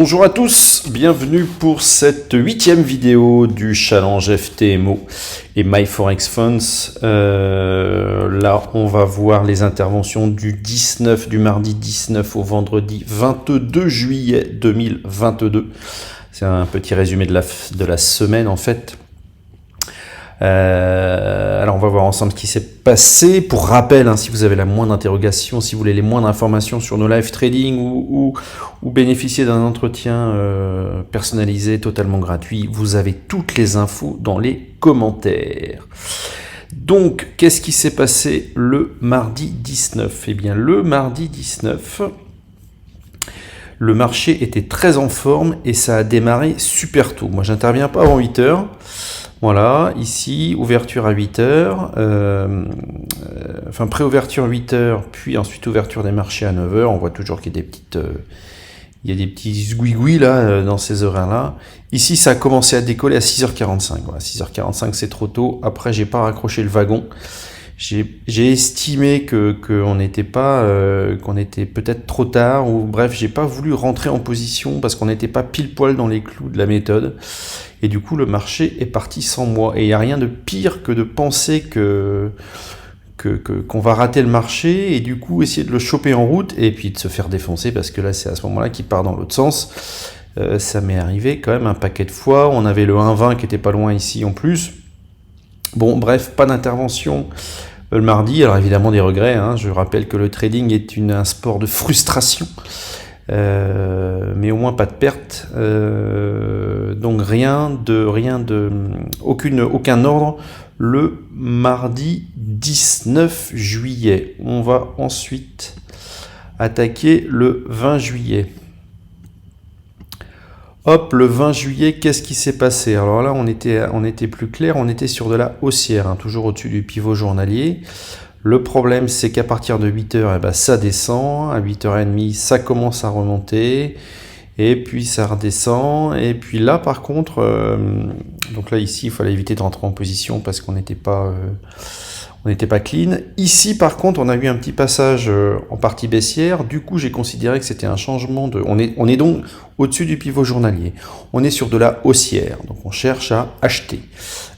Bonjour à tous, bienvenue pour cette 8e vidéo du challenge FTMO et MyForexFunds. Là, on va voir les interventions du mardi 19 au vendredi 22 juillet 2022. C'est un petit résumé de la semaine en fait. Alors on va voir ensemble ce qui s'est passé. Pour rappel, si vous avez la moindre interrogation, si vous voulez les moindres informations sur nos live trading ou bénéficier d'un entretien personnalisé totalement gratuit, vous avez toutes les infos dans les commentaires. Donc, qu'est-ce qui s'est passé le mardi 19 ? Eh bien, le mardi 19, le marché était très en forme et ça a démarré super tôt. Moi, j'interviens pas avant 8 heures. Voilà, ici, ouverture à 8 heures, pré-ouverture 8 heures, puis ensuite ouverture des marchés à 9 heures. On voit toujours qu'il y a des petits zouigouis là, dans ces horaires-là. Ici, ça a commencé à décoller à 6h45. Voilà, 6h45, c'est trop tôt. Après, j'ai pas raccroché le wagon. J'ai estimé qu'on était peut-être trop tard, ou bref, j'ai pas voulu rentrer en position parce qu'on n'était pas pile poil dans les clous de la méthode. Et du coup, le marché est parti sans moi. Et il n'y a rien de pire que de penser qu'on va rater le marché et du coup essayer de le choper en route et puis de se faire défoncer parce que là, c'est à ce moment-là qu'il part dans l'autre sens. Ça m'est arrivé quand même un paquet de fois. On avait le 1,20 qui était pas loin ici en plus. Bon, bref, pas d'intervention le mardi. Alors évidemment des regrets. Je rappelle que le trading est un sport de frustration. Mais au moins pas de perte, donc aucun ordre le mardi 19 juillet. On va ensuite attaquer le 20 juillet. Hop, le 20 juillet, qu'est-ce qui s'est passé? Alors là, on était plus clair, on était sur de la haussière, toujours au-dessus du pivot journalier. Le problème, c'est qu'à partir de 8h, ça descend. À 8h30, ça commence à remonter. Et puis, ça redescend. Et puis là, par contre, donc là, ici, il fallait éviter de rentrer en position parce qu'on n'était pas clean. Ici, par contre, on a eu un petit passage en partie baissière. Du coup, j'ai considéré que c'était un changement de... On est donc au-dessus du pivot journalier. On est sur de la haussière. Donc, on cherche à acheter.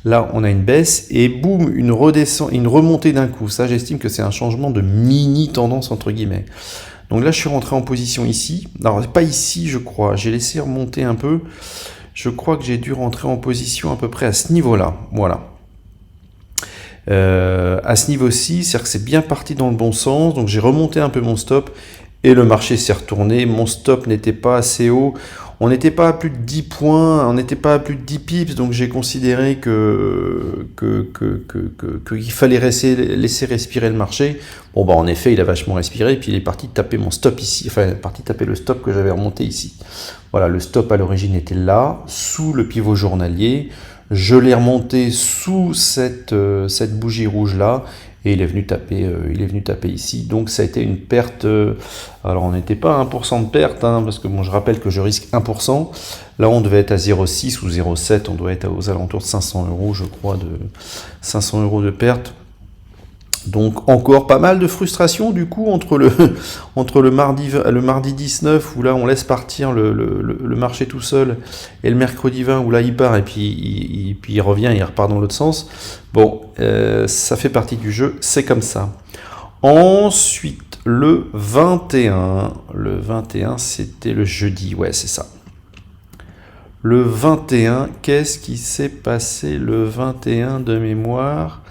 Là, on a une baisse et boum, une remontée d'un coup. Ça, j'estime que c'est un changement de mini-tendance, entre guillemets. Donc là, je suis rentré en position ici. Alors, pas ici, je crois. J'ai laissé remonter un peu. Je crois que j'ai dû rentrer en position à peu près à ce niveau-là. Voilà. À ce niveau-ci, c'est-à-dire que c'est bien parti dans le bon sens. Donc, j'ai remonté un peu mon stop et le marché s'est retourné. Mon stop n'était pas assez haut. On n'était pas à plus de 10 points, on n'était pas à plus de 10 pips, donc j'ai considéré qu'il fallait laisser respirer le marché. Bon, en effet, il a vachement respiré, puis il est parti taper mon stop ici, parti taper le stop que j'avais remonté ici. Voilà, le stop à l'origine était là, sous le pivot journalier. Je l'ai remonté sous cette bougie rouge-là, et il est venu taper ici. Donc ça a été une perte. Alors on n'était pas à 1% de perte, parce que je rappelle que je risque 1%. Là on devait être à 0,6 ou 0,7, on doit être aux alentours de 500 €, je crois, de 500 € de perte. Donc encore pas mal de frustration du coup entre le mardi 19 où là on laisse partir le marché tout seul et le mercredi 20 où là il part et puis il revient et il repart dans l'autre sens. Bon, ça fait partie du jeu, c'est comme ça. Ensuite, le 21 c'était le jeudi, ouais c'est ça. Le 21, qu'est-ce qui s'est passé le 21 de mémoire ?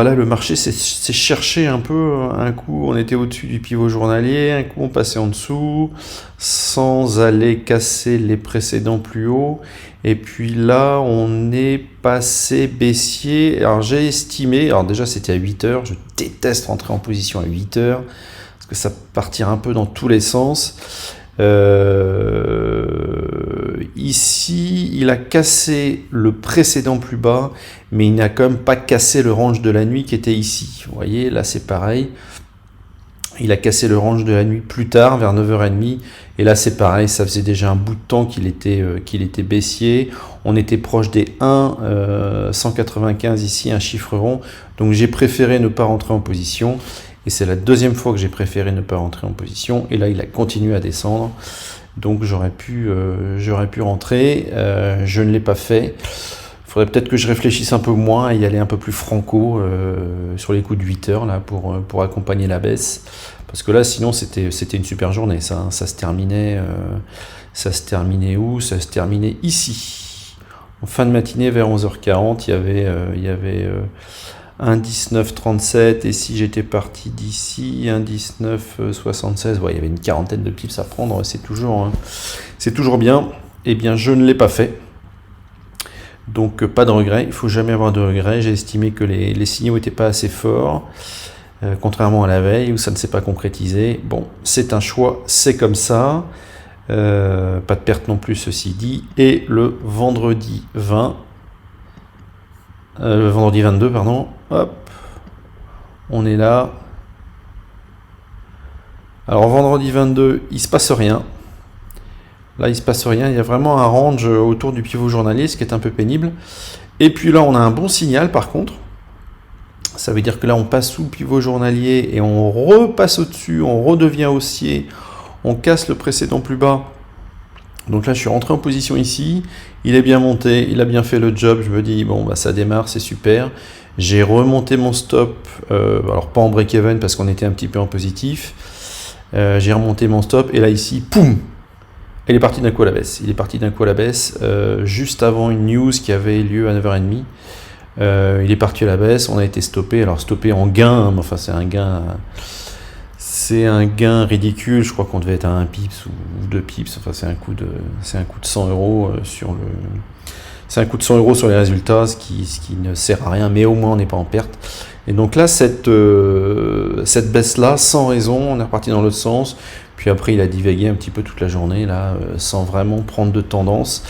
Là le marché s'est cherché un peu. Un coup on était au-dessus du pivot journalier, un coup on passait en dessous sans aller casser les précédents plus hauts, et puis là on est passé baissier. Alors j'ai estimé, alors déjà c'était à 8h, je déteste rentrer en position à 8h parce que ça partira un peu dans tous les sens. Ici, il a cassé le précédent plus bas, mais il n'a quand même pas cassé le range de la nuit qui était ici. Vous voyez, là c'est pareil. Il a cassé le range de la nuit plus tard, vers 9h30. Et là c'est pareil, ça faisait déjà un bout de temps qu'il était baissier. On était proche des 1,195 ici, un chiffre rond. Donc j'ai préféré ne pas rentrer en position. et c'est la deuxième fois que j'ai préféré ne pas rentrer en position, et là il a continué à descendre, donc j'aurais pu rentrer, je ne l'ai pas fait. Il faudrait peut-être que je réfléchisse un peu moins et y aller un peu plus franco sur les coups de 8 heures là, pour accompagner la baisse, parce que là sinon c'était une super journée, ça se terminait où? Ça se terminait ici. En fin de matinée, vers 11h40, il y avait un 19,37, et si j'étais parti d'ici, un 19,76, il y avait une quarantaine de pips à prendre, c'est toujours bien. Eh bien, je ne l'ai pas fait. Donc, pas de regret, il ne faut jamais avoir de regret. J'ai estimé que les signaux n'étaient pas assez forts, contrairement à la veille où ça ne s'est pas concrétisé. Bon, c'est un choix, c'est comme ça. Pas de perte non plus, ceci dit. Et le vendredi 22, pardon, hop, on est là. Alors vendredi 22, il se passe rien. Là, il se passe rien. Il y a vraiment un range autour du pivot journalier, ce qui est un peu pénible. Et puis là, on a un bon signal par contre. Ça veut dire que là, on passe sous le pivot journalier et on repasse au-dessus, on redevient haussier, on casse le précédent plus bas. Donc là, je suis rentré en position ici. Il est bien monté, il a bien fait le job. Je me dis, bon, ça démarre, c'est super. J'ai remonté mon stop, alors pas en break-even parce qu'on était un petit peu en positif. J'ai remonté mon stop et là, ici, poum! Il est parti d'un coup à la baisse. Juste avant une news qui avait lieu à 9h30. Il est parti à la baisse, on a été stoppé. Alors stoppé en gain, mais enfin c'est un gain ridicule. Je crois qu'on devait être à 1 pips ou 2 pips. Enfin c'est un coup de 100 euros c'est un coup de 100 euros sur les résultats, ce qui ne sert à rien, mais au moins on n'est pas en perte. Et donc là, cette baisse-là, sans raison, on est reparti dans l'autre sens. Puis après, il a divagué un petit peu toute la journée, là, sans vraiment prendre de tendance.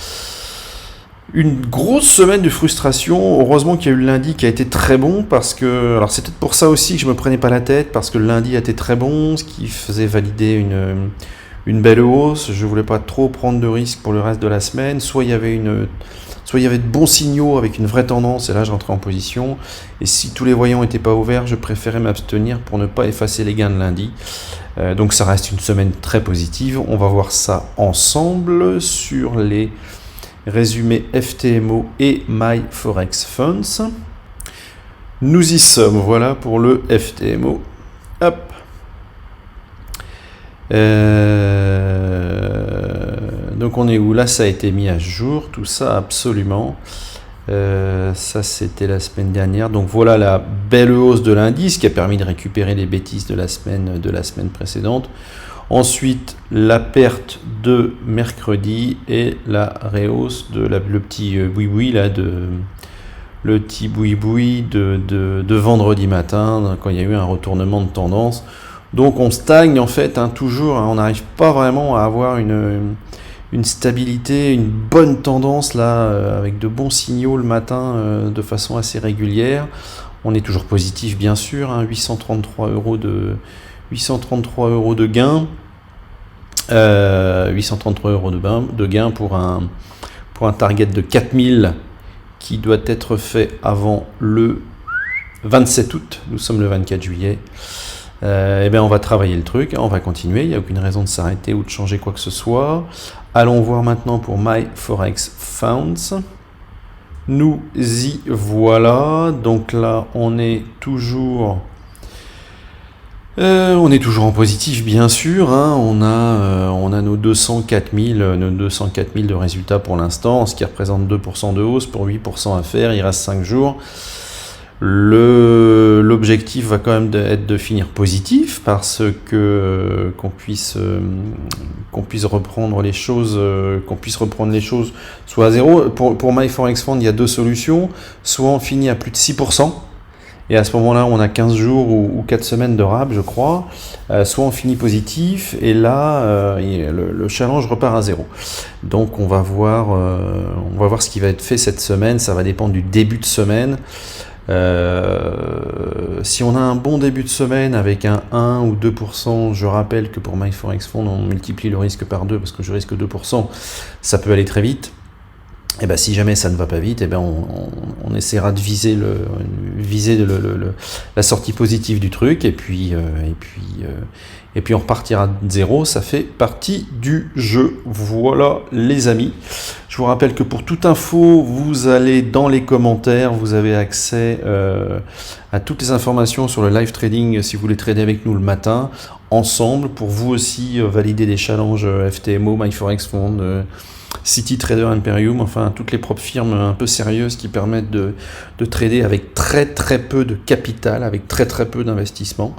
Une grosse semaine de frustration. Heureusement qu'il y a eu le lundi qui a été très bon, parce que... Alors c'est peut-être pour ça aussi que je me prenais pas la tête, parce que le lundi a été très bon, ce qui faisait valider une belle hausse. Je voulais pas trop prendre de risques pour le reste de la semaine. Soit il y avait de bons signaux avec une vraie tendance, et là je rentrais en position. Et si tous les voyants n'étaient pas ouverts, je préférais m'abstenir pour ne pas effacer les gains de lundi. Donc ça reste une semaine très positive. On va voir ça ensemble sur les résumés FTMO et My Forex Funds. Nous y sommes, voilà pour le FTMO. Hop. Donc on est où? Là ça a été mis à jour, tout ça absolument. Ça c'était la semaine dernière. Donc voilà la belle hausse de l'indice qui a permis de récupérer les bêtises de la semaine précédente. Ensuite la perte de mercredi et la réhausse de le petit boui-boui là de vendredi matin quand il y a eu un retournement de tendance. Donc on stagne en fait, toujours, on n'arrive pas vraiment à avoir une stabilité, une bonne tendance là, avec de bons signaux le matin de façon assez régulière. On est toujours positif bien sûr, 833 euros de gain, 833 euros de gain pour un target de 4000 qui doit être fait avant le 27 août, nous sommes le 24 juillet. Eh bien on va travailler le truc, on va continuer, il n'y a aucune raison de s'arrêter ou de changer quoi que ce soit. Allons voir maintenant pour My Forex Funds. Nous y voilà, donc là on est toujours en positif bien sûr, on a nos 204 000 de résultats pour l'instant, ce qui représente 2% de hausse pour 8% à faire, il reste 5 jours. L'objectif va quand même être de finir positif, parce que qu'on puisse reprendre les choses soit à zéro. Pour My Forex Fund, il y a deux solutions. Soit on finit à plus de 6%, et à ce moment-là on a 15 jours ou 4 semaines de rab, je crois. Soit on finit positif, et là le challenge repart à zéro. Donc on va voir ce qui va être fait cette semaine. Ça va dépendre du début de semaine. Si on a un bon début de semaine avec un 1 ou 2%, je rappelle que pour My Forex Fund on multiplie le risque par 2 parce que je risque 2%, ça peut aller très vite. Et ben si jamais ça ne va pas vite, et ben on essaiera de viser la sortie positive du truc, et puis on repartira de zéro. Ça fait partie du jeu. Voilà les amis. Je vous rappelle que pour toute info, vous allez dans les commentaires, vous avez accès à toutes les informations sur le live trading si vous voulez trader avec nous le matin, ensemble, pour vous aussi valider des challenges FTMO, MyForexFund, City Trader Imperium, enfin toutes les propres firmes un peu sérieuses qui permettent de trader avec très très peu de capital, avec très très peu d'investissement.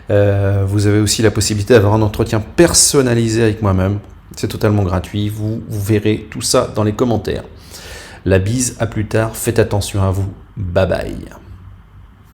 Vous avez aussi la possibilité d'avoir un entretien personnalisé avec moi-même. C'est totalement gratuit, vous verrez tout ça dans les commentaires. La bise, à plus tard, faites attention à vous, bye bye.